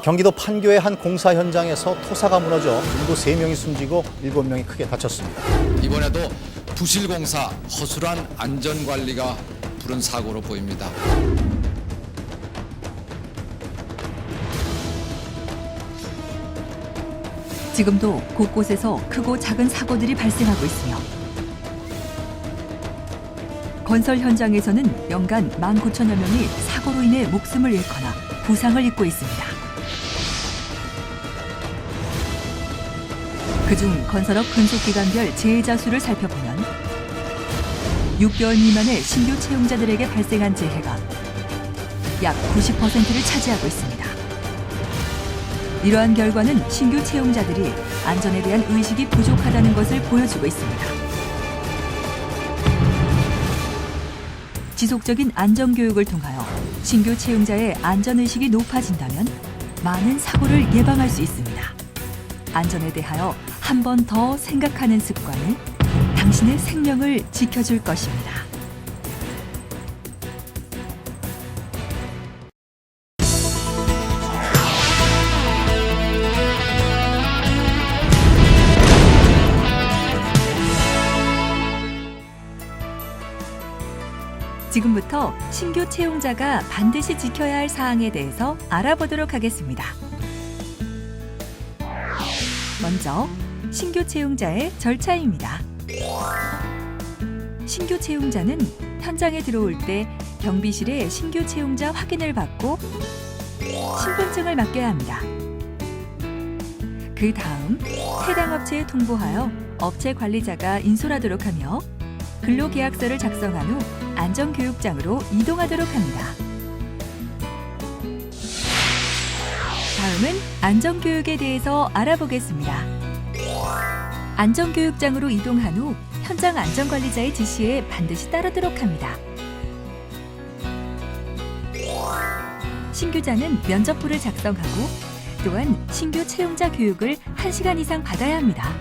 경기도 판교의 한 공사 현장에서 토사가 무너져 인도 3명이 숨지고 7명이 크게 다쳤습니다. 이번에도 부실공사 허술한 안전관리가 부른 사고로 보입니다. 지금도 곳곳에서 크고 작은 사고들이 발생하고 있으며 건설 현장에서는 연간 19,000여 명이 사고로 인해 목숨을 잃거나 부상을 입고 있습니다. 그중 건설업 근속기간별 재해자 수를 살펴보면 6개월 미만의 신규 채용자들에게 발생한 재해가 약 90%를 차지하고 있습니다. 이러한 결과는 신규 채용자들이 안전에 대한 의식이 부족하다는 것을 보여주고 있습니다. 지속적인 안전교육을 통하여 신규 채용자의 안전의식이 높아진다면 많은 사고를 예방할 수 있습니다. 안전에 대하여 한 번 더 생각하는 습관은 당신의 생명을 지켜줄 것입니다. 지금부터 신규 채용자가 반드시 지켜야 할 사항에 대해서 알아보도록 하겠습니다. 먼저 신규 채용자의 절차입니다. 신규 채용자는 현장에 들어올 때 경비실에 신규 채용자 확인을 받고 신분증을 맡겨야 합니다. 그 다음 해당 업체에 통보하여 업체 관리자가 인솔하도록 하며 근로계약서를 작성한 후 안전교육장으로 이동하도록 합니다. 다음은 안전교육에 대해서 알아보겠습니다. 안전교육장으로 이동한 후 현장 안전관리자의 지시에 반드시 따르도록 합니다. 신규자는 면접부를 작성하고 또한 신규 채용자 교육을 1시간 이상 받아야 합니다.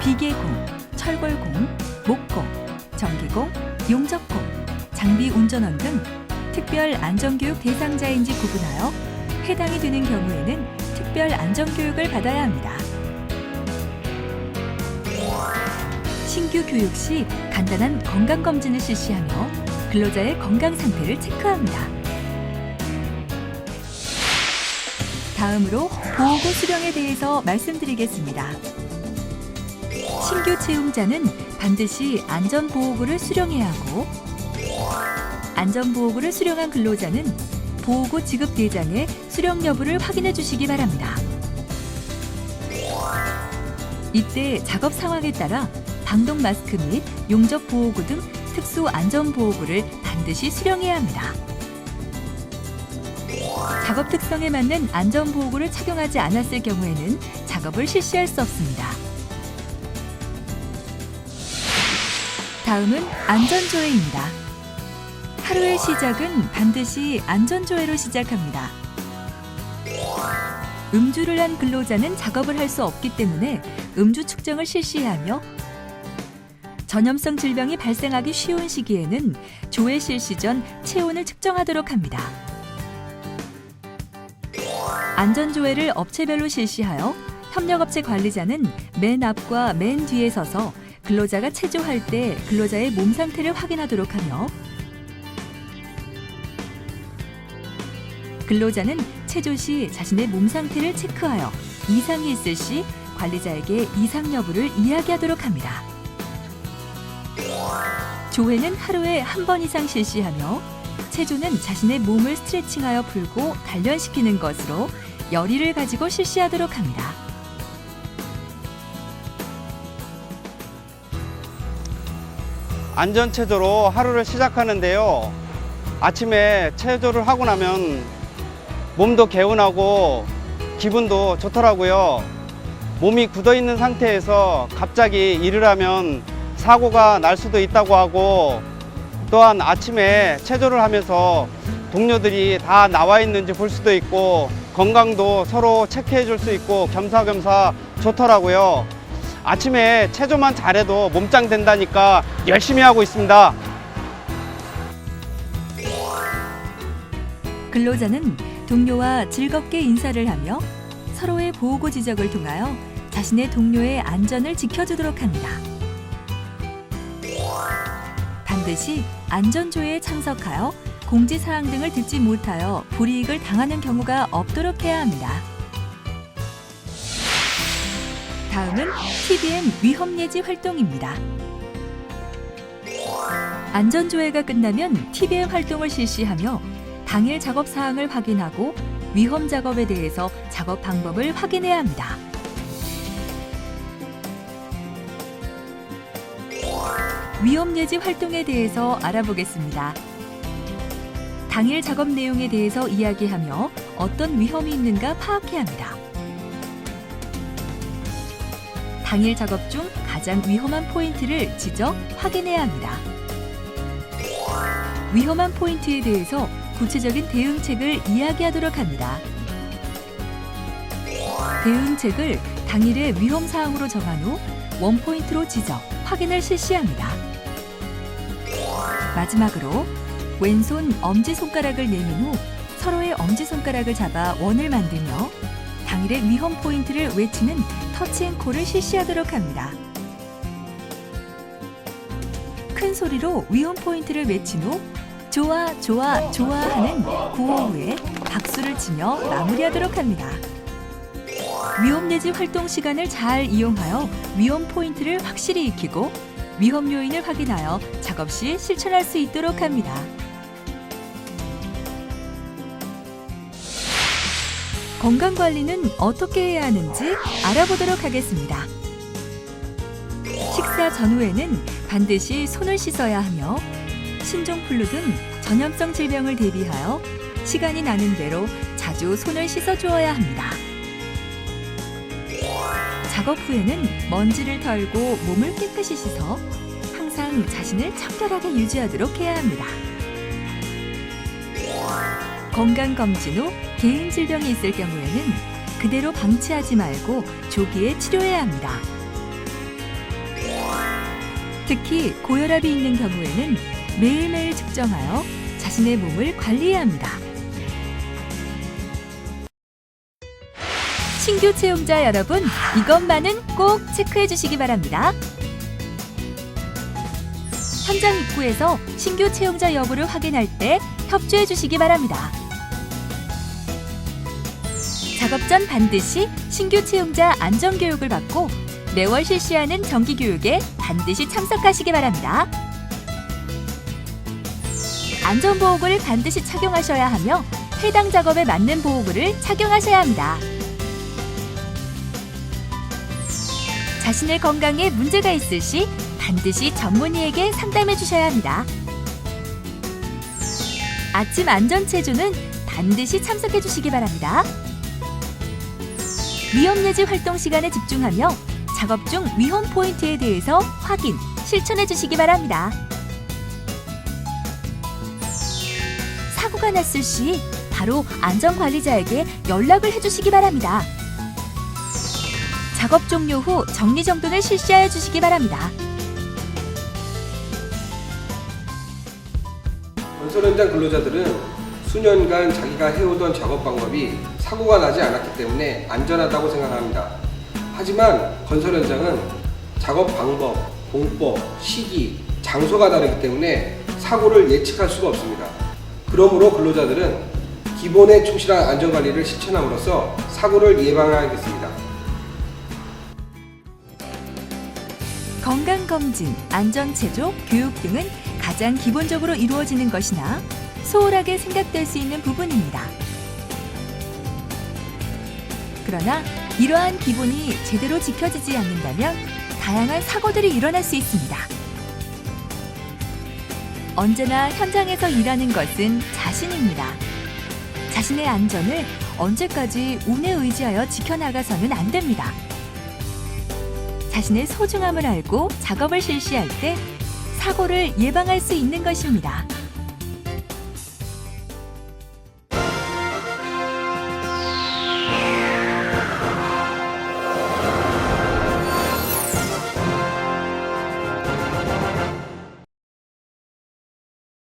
비계공, 철골공, 목공, 전기공, 용접공, 장비 운전원 등 특별 안전교육 대상자인지 구분하여 해당이 되는 경우에는 특별 안전교육을 받아야 합니다. 신규 교육 시 간단한 건강검진을 실시하며 근로자의 건강 상태를 체크합니다. 다음으로 보호구 수령에 대해서 말씀드리겠습니다. 신규 채용자는 반드시 안전보호구를 수령해야 하고 안전보호구를 수령한 근로자는 보호구 지급 대장에 수령 여부를 확인해 주시기 바랍니다. 이때 작업 상황에 따라 방독 마스크 및 용접 보호구 등 특수 안전보호구를 반드시 수령해야 합니다. 작업 특성에 맞는 안전보호구를 착용하지 않았을 경우에는 작업을 실시할 수 없습니다. 다음은 안전조회입니다. 하루의 시작은 반드시 안전조회로 시작합니다. 음주를 한 근로자는 작업을 할 수 없기 때문에 음주 측정을 실시하며 전염성 질병이 발생하기 쉬운 시기에는 조회 실시 전 체온을 측정하도록 합니다. 안전조회를 업체별로 실시하여 협력업체 관리자는 맨 앞과 맨 뒤에 서서 근로자가 체조할 때 근로자의 몸 상태를 확인하도록 하며 근로자는 체조 시 자신의 몸 상태를 체크하여 이상이 있을 시 관리자에게 이상 여부를 이야기하도록 합니다. 조회는 하루에 한 번 이상 실시하며 체조는 자신의 몸을 스트레칭하여 풀고 단련시키는 것으로 열의를 가지고 실시하도록 합니다. 안전체조로 하루를 시작하는데요. 아침에 체조를 하고 나면 몸도 개운하고 기분도 좋더라고요. 몸이 굳어있는 상태에서 갑자기 일을 하면 사고가 날 수도 있다고 하고 또한 아침에 체조를 하면서 동료들이 다 나와 있는지 볼 수도 있고 건강도 서로 체크해 줄 수 있고 겸사겸사 좋더라고요. 아침에 체조만 잘해도 몸짱 된다니까 열심히 하고 있습니다. 근로자는 동료와 즐겁게 인사를 하며 서로의 보고 지적을 통하여 자신의 동료의 안전을 지켜주도록 합니다. 반드시 안전조회에 참석하여 공지사항 등을 듣지 못하여 불이익을 당하는 경우가 없도록 해야 합니다. 다음은 TBM 위험예지 활동입니다. 안전조회가 끝나면 TBM 활동을 실시하며 당일 작업 사항을 확인하고 위험 작업에 대해서 작업 방법을 확인해야 합니다. 위험예지 활동에 대해서 알아보겠습니다. 당일 작업 내용에 대해서 이야기하며 어떤 위험이 있는가 파악해야 합니다. 당일 작업 중 가장 위험한 포인트를 지적, 확인해야 합니다. 위험한 포인트에 대해서 구체적인 대응책을 이야기하도록 합니다. 대응책을 당일의 위험 사항으로 정한 후 원포인트로 지적, 확인을 실시합니다. 마지막으로 왼손 엄지손가락을 내민 후 서로의 엄지손가락을 잡아 원을 만들며 당일의 위험 포인트를 외치는 터치앤콜을 실시하도록 합니다. 큰 소리로 위험 포인트를 외친 후 좋아, 좋아, 좋아 하는 구호 후에 박수를 치며 마무리하도록 합니다. 위험예지 활동 시간을 잘 이용하여 위험 포인트를 확실히 익히고 위험 요인을 확인하여 작업 시 실천할 수 있도록 합니다. 건강관리는 어떻게 해야 하는지 알아보도록 하겠습니다. 식사 전후에는 반드시 손을 씻어야 하며 신종플루 등 전염성 질병을 대비하여 시간이 나는 대로 자주 손을 씻어 주어야 합니다. 작업 후에는 먼지를 털고 몸을 깨끗이 씻어 항상 자신을 청결하게 유지하도록 해야 합니다. 건강검진 후 개인 질병이 있을 경우에는 그대로 방치하지 말고 조기에 치료해야 합니다. 특히 고혈압이 있는 경우에는 매일매일 측정하여 자신의 몸을 관리해야 합니다. 신규 채용자 여러분, 이것만은 꼭 체크해 주시기 바랍니다. 현장 입구에서 신규 채용자 여부를 확인할 때 협조해 주시기 바랍니다. 작업 전 반드시 신규 채용자 안전교육을 받고 매월 실시하는 정기교육에 반드시 참석하시기 바랍니다. 안전보호구를 반드시 착용하셔야 하며 해당 작업에 맞는 보호구를 착용하셔야 합니다. 자신의 건강에 문제가 있을 시 반드시 전문의에게 상담해 주셔야 합니다. 아침 안전체조는 반드시 참석해 주시기 바랍니다. 위험예지 활동 시간에 집중하며 작업 중 위험 포인트에 대해서 확인, 실천해 주시기 바랍니다. 사고가 났을 시 바로 안전관리자에게 연락을 해주시기 바랍니다. 작업 종료 후 정리정돈을 실시하여 주시기 바랍니다. 건설 현장 근로자들은 수년간 자기가 해오던 작업 방법이 사고가 나지 않았기 때문에 안전하다고 생각합니다. 하지만 건설 현장은 작업 방법, 공법, 시기, 장소가 다르기 때문에 사고를 예측할 수가 없습니다. 그러므로 근로자들은 기본에 충실한 안전관리를 실천함으로써 사고를 예방하겠습니다. 건강검진, 안전체조, 교육 등은 가장 기본적으로 이루어지는 것이나 소홀하게 생각될 수 있는 부분입니다. 그러나 이러한 기본이 제대로 지켜지지 않는다면 다양한 사고들이 일어날 수 있습니다. 언제나 현장에서 일하는 것은 자신입니다. 자신의 안전을 언제까지 운에 의지하여 지켜나가서는 안 됩니다. 자신의 소중함을 알고 작업을 실시할 때 사고를 예방할 수 있는 것입니다.